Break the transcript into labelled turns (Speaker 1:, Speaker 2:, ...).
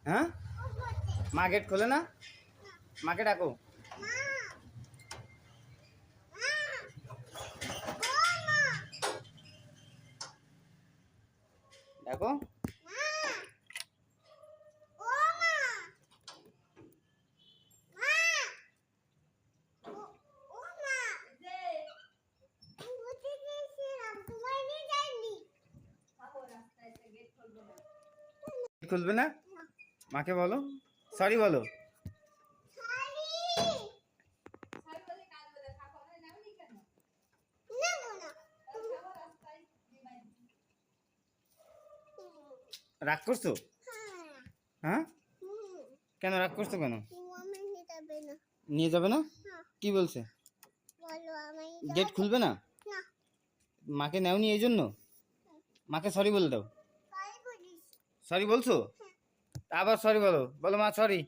Speaker 1: হ্যাঁ, মা গেট খোলে না? মাকে ডাকো। ডাকো। খুলবে না? মাকে বলো সরি বলো। রাগ করছো? হ্যাঁ, কেন রাগ করছো কেন? নিয়ে যাবে না? কি বলছে? গেট খুলবে না? মাকে নেওনি এই জন্য? মাকে সরি বলে দাও। সরি বলছো? আবার সরি বলো, বলো মা সরি।